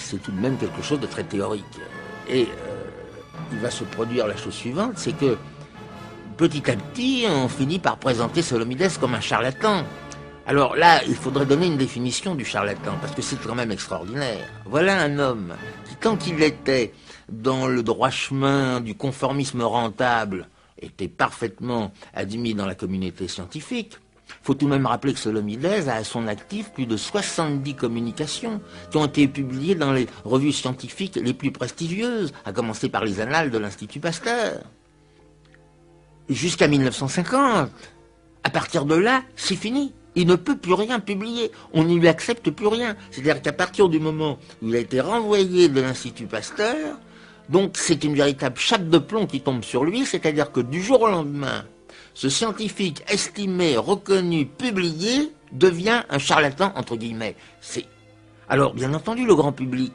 c'est tout de même quelque chose de très théorique. Et il va se produire la chose suivante, c'est que petit à petit, on finit par présenter Solomides comme un charlatan. Alors là, il faudrait donner une définition du charlatan, parce que c'est quand même extraordinaire. Voilà un homme qui, tant qu'il était dans le droit chemin du conformisme rentable, était parfaitement admis dans la communauté scientifique. Il faut tout de même rappeler que Solomides a à son actif plus de 70 communications qui ont été publiées dans les revues scientifiques les plus prestigieuses, à commencer par les annales de l'Institut Pasteur. Jusqu'à 1950. À partir de là, c'est fini. Il ne peut plus rien publier. On ne lui accepte plus rien. C'est-à-dire qu'à partir du moment où il a été renvoyé de l'Institut Pasteur, donc c'est une véritable chape de plomb qui tombe sur lui, c'est-à-dire que du jour au lendemain, ce scientifique estimé, reconnu, publié, devient un charlatan, entre guillemets. Alors, bien entendu, le grand public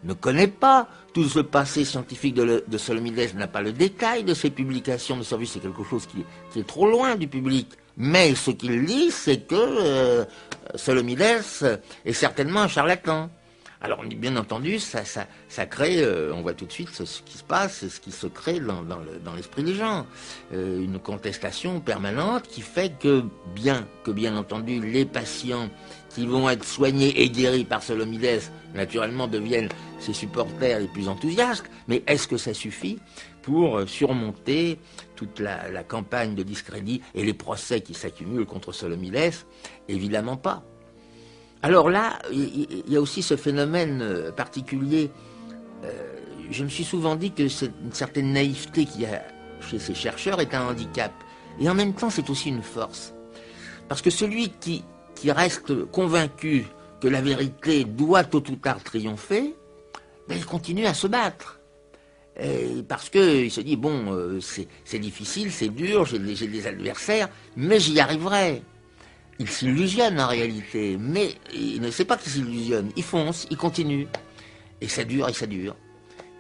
ne connaît pas tout ce passé scientifique de Solomides, n'a pas le détail de ses publications, de service, c'est quelque chose qui est trop loin du public. Mais ce qu'il dit, c'est que Solomides est certainement un charlatan. Alors, bien entendu, ça crée, on voit tout de suite ce qui se passe, ce qui se crée dans l'esprit des gens. Une contestation permanente qui fait que, bien entendu, les patients qui vont être soignés et guéris par Solomides, naturellement, deviennent ses supporters les plus enthousiastes. Mais est-ce que ça suffit pour surmonter toute la campagne de discrédit et les procès qui s'accumulent contre Solomides? Évidemment pas. Alors là, il y a aussi ce phénomène particulier. Je me suis souvent dit que une certaine naïveté qu'il y a chez ces chercheurs est un handicap. Et en même temps, c'est aussi une force. Parce que celui qui reste convaincu que la vérité doit tôt ou tard triompher, ben, il continue à se battre. Parce qu'il se dit, bon, c'est difficile, c'est dur, j'ai des adversaires, mais j'y arriverai. Il s'illusionne en réalité, mais il ne sait pas qu'il s'illusionne. Il fonce, il continue. Et ça dure, et ça dure.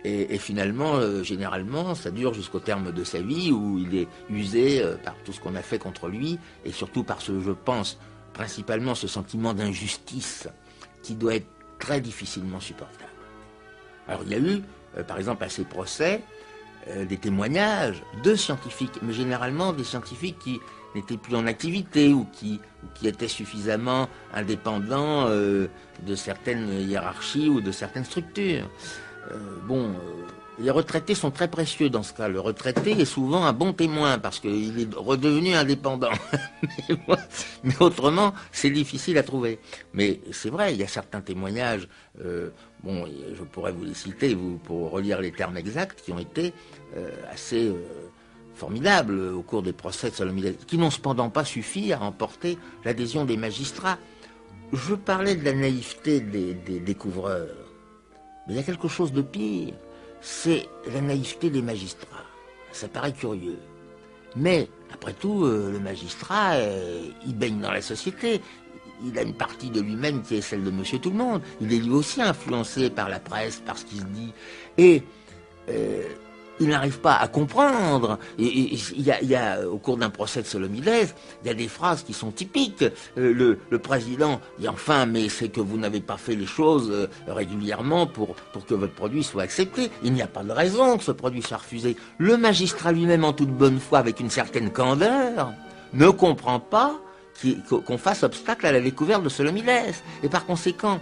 Et finalement, généralement, ça dure jusqu'au terme de sa vie, où il est usé par tout ce qu'on a fait contre lui, et surtout par ce, je pense, principalement ce sentiment d'injustice, qui doit être très difficilement supportable. Alors il y a eu, par exemple, à ces procès, des témoignages de scientifiques, mais généralement des scientifiques qui n'étaient plus en activité ou qui étaient suffisamment indépendants de certaines hiérarchies ou de certaines structures. Les retraités sont très précieux dans ce cas. Le retraité est souvent un bon témoin parce qu'il est redevenu indépendant. Mais autrement, c'est difficile à trouver. Mais c'est vrai, il y a certains témoignages, je pourrais vous les citer pour relire les termes exacts, qui ont été assez formidables au cours des procès de Solomides, qui n'ont cependant pas suffi à remporter l'adhésion des magistrats. Je parlais de la naïveté des découvreurs. Mais il y a quelque chose de pire, c'est la naïveté des magistrats. Ça paraît curieux. Mais, après tout, le magistrat, il baigne dans la société. Il a une partie de lui-même qui est celle de Monsieur Tout-le-Monde. Il est lui aussi influencé par la presse, par ce qui se dit. Et il n'arrive pas à comprendre. Il y a, au cours d'un procès de Solomides, il y a des phrases qui sont typiques. Le président dit « Enfin, mais c'est que vous n'avez pas fait les choses régulièrement pour que votre produit soit accepté. Il n'y a pas de raison que ce produit soit refusé. » Le magistrat lui-même, en toute bonne foi, avec une certaine candeur, ne comprend pas qu'on fasse obstacle à la découverte de Solomides. Et par conséquent,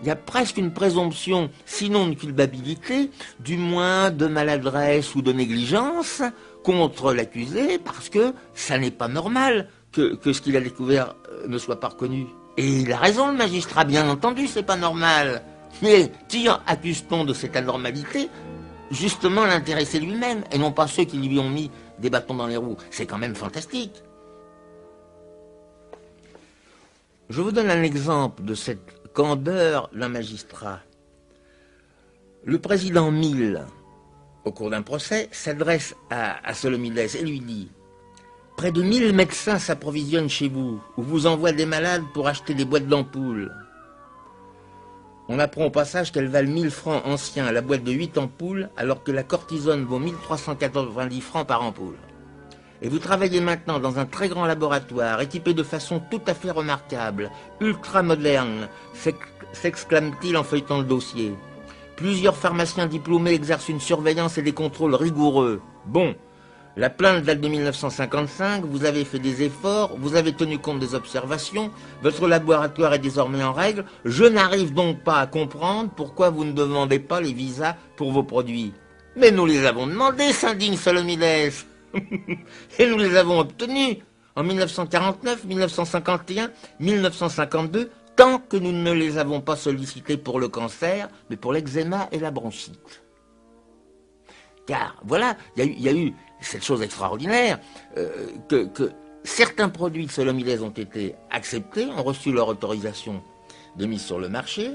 il y a presque une présomption, sinon de culpabilité, du moins de maladresse ou de négligence contre l'accusé, parce que ça n'est pas normal que ce qu'il a découvert ne soit pas reconnu. Et il a raison, le magistrat, bien entendu, c'est pas normal. Mais accuse-t-on de cette anormalité justement l'intéressé lui-même, et non pas ceux qui lui ont mis des bâtons dans les roues. C'est quand même fantastique. Je vous donne un exemple de cette candeur d'un magistrat. Le président Mille, au cours d'un procès, s'adresse à Solomides et lui dit « Près de 1000 médecins s'approvisionnent chez vous, ou vous envoient des malades pour acheter des boîtes d'ampoules. On apprend au passage qu'elles valent 1000 francs anciens à la boîte de 8 ampoules, alors que la cortisone vaut 1390 francs par ampoule. Et vous travaillez maintenant dans un très grand laboratoire, équipé de façon tout à fait remarquable, ultra moderne, s'exclame-t-il en feuilletant le dossier. Plusieurs pharmaciens diplômés exercent une surveillance et des contrôles rigoureux. Bon, la plainte date de 1955, vous avez fait des efforts, vous avez tenu compte des observations, votre laboratoire est désormais en règle. Je n'arrive donc pas à comprendre pourquoi vous ne demandez pas les visas pour vos produits. Mais nous les avons demandés, s'indigne Solomides. Et nous les avons obtenus en 1949, 1951, 1952, tant que nous ne les avons pas sollicités pour le cancer, mais pour l'eczéma et la bronchite. Car, voilà, il y a eu cette chose extraordinaire, que certains produits de Solomides ont été acceptés, ont reçu leur autorisation de mise sur le marché.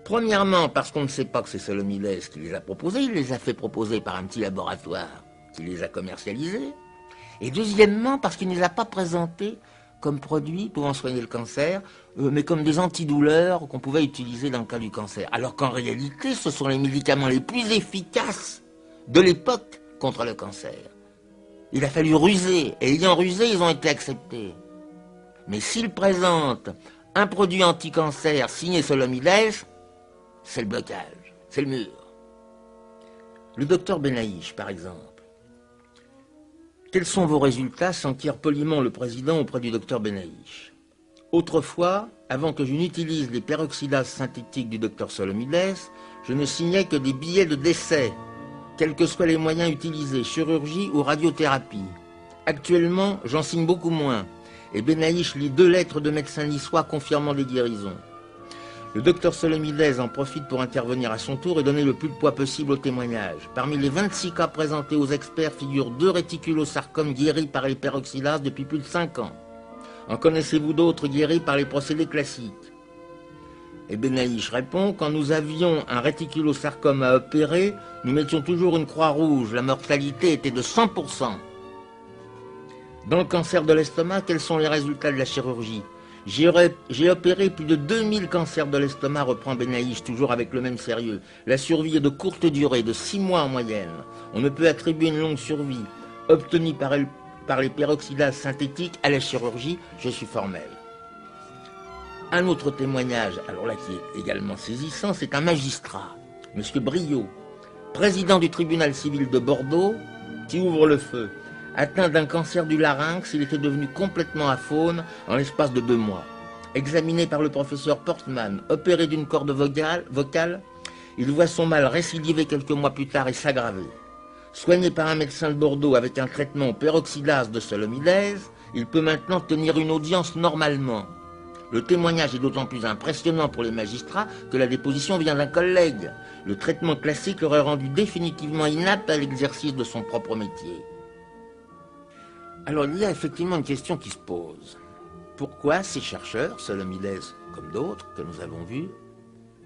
Premièrement, parce qu'on ne sait pas que c'est Solomides qui les a proposés, il les a fait proposer par un petit laboratoire qui les a commercialisés. Et deuxièmement, parce qu'il ne les a pas présentés comme produits pouvant soigner le cancer, mais comme des antidouleurs qu'on pouvait utiliser dans le cas du cancer. Alors qu'en réalité, ce sont les médicaments les plus efficaces de l'époque contre le cancer. Il a fallu ruser, et ayant rusé, ils ont été acceptés. Mais s'ils présentent un produit anti-cancer signé Solomides, c'est le blocage, c'est le mur. Le docteur Benaïch, par exemple. Quels sont vos résultats, s'enquiert poliment le président auprès du docteur Benaïch. Autrefois, avant que je n'utilise les peroxydases synthétiques du docteur Solomides, je ne signais que des billets de décès, quels que soient les moyens utilisés, chirurgie ou radiothérapie. Actuellement, j'en signe beaucoup moins, et Benaïch lit 2 lettres de médecins niçois confirmant des guérisons. Le docteur Solomides en profite pour intervenir à son tour et donner le plus de poids possible au témoignage. Parmi les 26 cas présentés aux experts figurent 2 réticulosarcomes guéris par les peroxydases depuis plus de 5 ans. En connaissez-vous d'autres guéris par les procédés classiques? Et Benaïch répond, quand nous avions un réticulosarcome à opérer, nous mettions toujours une croix rouge, la mortalité était de 100%. Dans le cancer de l'estomac, quels sont les résultats de la chirurgie? J'ai opéré plus de 2000 cancers de l'estomac, reprend Benaïch, toujours avec le même sérieux. La survie est de courte durée, de 6 mois en moyenne. On ne peut attribuer une longue survie, obtenue par les peroxydases synthétiques, à la chirurgie, je suis formel. Un autre témoignage, alors là qui est également saisissant, c'est un magistrat, M. Briot, président du tribunal civil de Bordeaux, qui ouvre le feu. Atteint d'un cancer du larynx, il était devenu complètement aphone en l'espace de 2 mois. Examiné par le professeur Portman, opéré d'une corde vocale, il voit son mal récidiver quelques mois plus tard et s'aggraver. Soigné par un médecin de Bordeaux avec un traitement au peroxydase de Solomides, il peut maintenant tenir une audience normalement. Le témoignage est d'autant plus impressionnant pour les magistrats que la déposition vient d'un collègue. Le traitement classique l'aurait rendu définitivement inapte à l'exercice de son propre métier. Alors il y a effectivement une question qui se pose. Pourquoi ces chercheurs, Solomides comme d'autres que nous avons vus,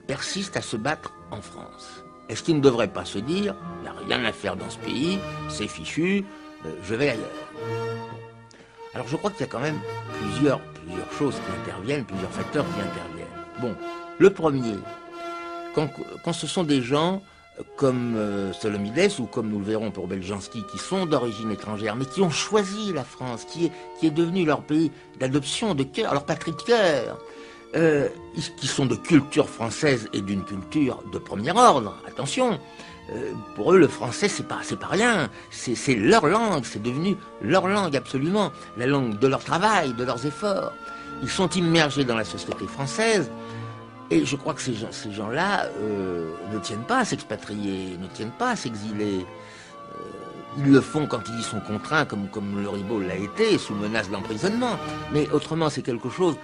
persistent à se battre en France? Est-ce qu'ils ne devraient pas se dire, il n'y a rien à faire dans ce pays, c'est fichu, je vais ailleurs? Alors je crois qu'il y a quand même plusieurs choses qui interviennent, plusieurs facteurs qui interviennent. Bon, le premier, quand ce sont des gens comme Solomides, ou comme nous le verrons pour Beljanski, qui sont d'origine étrangère, mais qui ont choisi la France, qui est devenu leur pays d'adoption, de cœur, leur patrie de cœur, qui sont de culture française et d'une culture de premier ordre, attention, pour eux le français c'est pas rien, c'est leur langue, c'est devenu leur langue absolument, la langue de leur travail, de leurs efforts. Ils sont immergés dans la société française. Et je crois que ces gens-là ne tiennent pas à s'expatrier, ne tiennent pas à s'exiler. Ils le font quand ils y sont contraints, comme le Ribot l'a été, sous menace d'emprisonnement. Mais autrement, c'est quelque chose.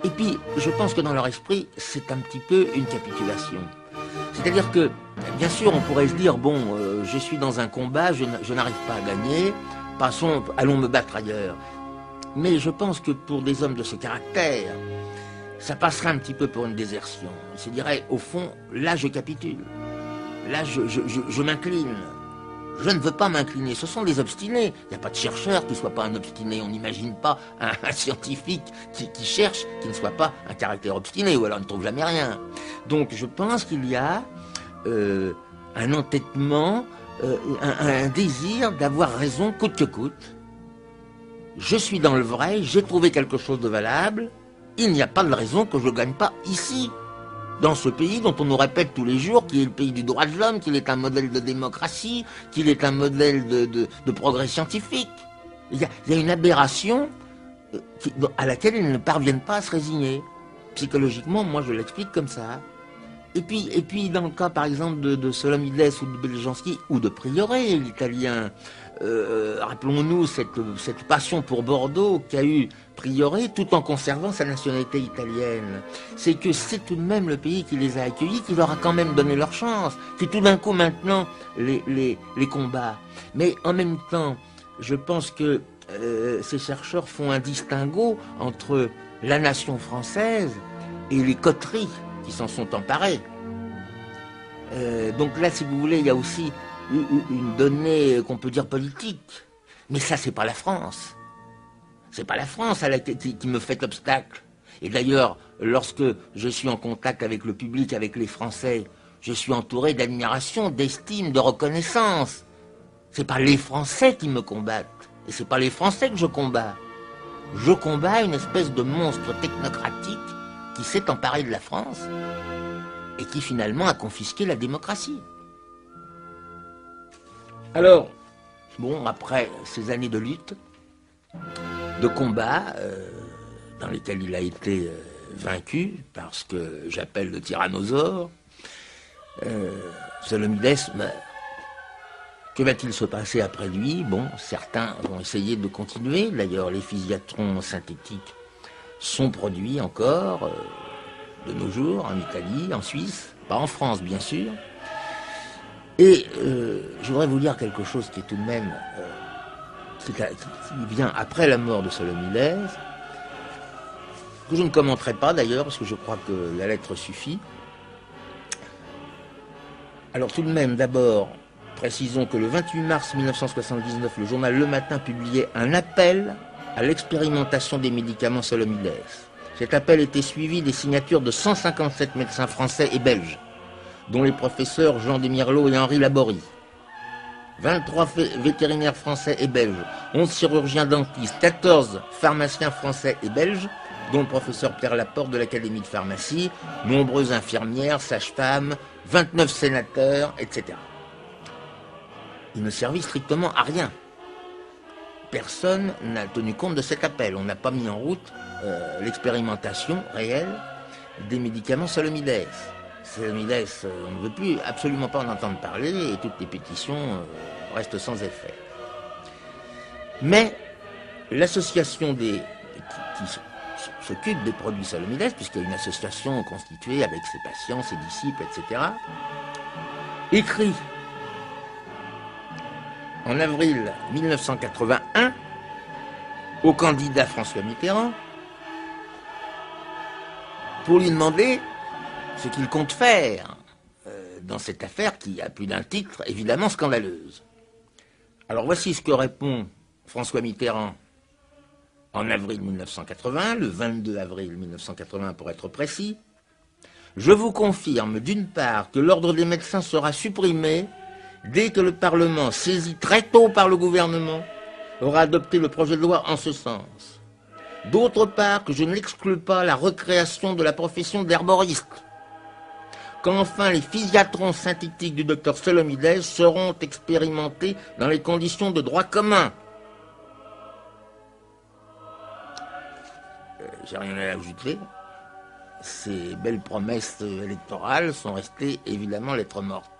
Et puis, je pense que dans leur esprit, c'est un petit peu une capitulation. C'est-à-dire que, bien sûr, on pourrait se dire, bon, je suis dans un combat, je n'arrive pas à gagner, passons, allons me battre ailleurs. Mais je pense que pour des hommes de ce caractère, ça passerait un petit peu pour une désertion. On se dirait, au fond, là je capitule. Là je m'incline. Je ne veux pas m'incliner. Ce sont des obstinés. Il n'y a pas de chercheur qui ne soit pas un obstiné. On n'imagine pas un scientifique qui cherche, qui ne soit pas un caractère obstiné, ou alors il ne trouve jamais rien. Donc je pense qu'il y a un entêtement, un désir d'avoir raison coûte que coûte. Je suis dans le vrai, j'ai trouvé quelque chose de valable. Il n'y a pas de raison que je ne gagne pas ici. dans ce pays dont on nous répète tous les jours qu'il est le pays du droit de l'homme, qu'il est un modèle de démocratie, qu'il est un modèle de progrès scientifique. Il y a une aberration à laquelle ils ne parviennent pas à se résigner. Psychologiquement, moi je l'explique comme ça. Et puis dans le cas par exemple de Solomides ou de Beljanski ou de Priore, l'italien, rappelons-nous cette passion pour Bordeaux qu'a eu Priore tout en conservant sa nationalité italienne. C'est que c'est tout de même le pays qui les a accueillis, qui leur a quand même donné leur chance, qui tout d'un coup maintenant les combat. Mais en même temps, je pense que ces chercheurs font un distinguo entre la nation française et les coteries qui s'en sont emparés. Donc là, si vous voulez, il y a aussi une donnée qu'on peut dire politique. Mais ça, c'est pas la France. C'est pas la France qui me fait obstacle. Et d'ailleurs, lorsque je suis en contact avec le public, avec les Français, je suis entouré d'admiration, d'estime, de reconnaissance. C'est pas les Français qui me combattent. Et c'est pas les Français que je combats. Je combats une espèce de monstre technocratique qui s'est emparé de la France et qui finalement a confisqué la démocratie. Alors, bon, après ces années de lutte, de combat, dans lesquels il a été vaincu par ce que j'appelle le tyrannosaure, Solomides meurt. Que va-t-il se passer après lui? Bon, certains vont essayer de continuer. D'ailleurs, les physiatrons synthétiques sont produits encore de nos jours en Italie, en Suisse, pas en France bien sûr. Et je voudrais vous dire quelque chose qui est tout de même qui vient après la mort de Solomides, que je ne commenterai pas d'ailleurs parce que je crois que la lettre suffit. Alors tout de même, d'abord, précisons que le 28 mars 1979, le journal Le Matin publiait un appel à l'expérimentation des médicaments Solomides. Cet appel était suivi des signatures de 157 médecins français et belges, dont les professeurs Jean Desmirleaux et Henri Laborie. 23 vétérinaires français et belges, 11 chirurgiens dentistes, 14 pharmaciens français et belges, dont le professeur Pierre Laporte de l'Académie de pharmacie, nombreuses infirmières, sages-femmes, 29 sénateurs, etc. Il ne servit strictement à rien. Personne n'a tenu compte de cet appel. On n'a pas mis en route l'expérimentation réelle des médicaments Solomides. Solomides, on ne veut plus absolument pas en entendre parler et toutes les pétitions restent sans effet. Mais l'association qui s'occupe des produits Solomides, puisqu'il y a une association constituée avec ses patients, ses disciples, etc., écrit en avril 1981 au candidat François Mitterrand pour lui demander ce qu'il compte faire dans cette affaire qui a plus d'un titre évidemment scandaleuse. Alors voici ce que répond François Mitterrand en avril 1980, le 22 avril 1980 pour être précis. Je vous confirme d'une part que l'ordre des médecins sera supprimé dès que le Parlement, saisi très tôt par le gouvernement, aura adopté le projet de loi en ce sens. D'autre part, que je n'exclus pas la recréation de la profession d'herboriste. Qu'enfin les physiatrons synthétiques du docteur Solomides seront expérimentés dans les conditions de droit commun. J'ai rien à ajouter. Ces belles promesses électorales sont restées évidemment lettres mortes.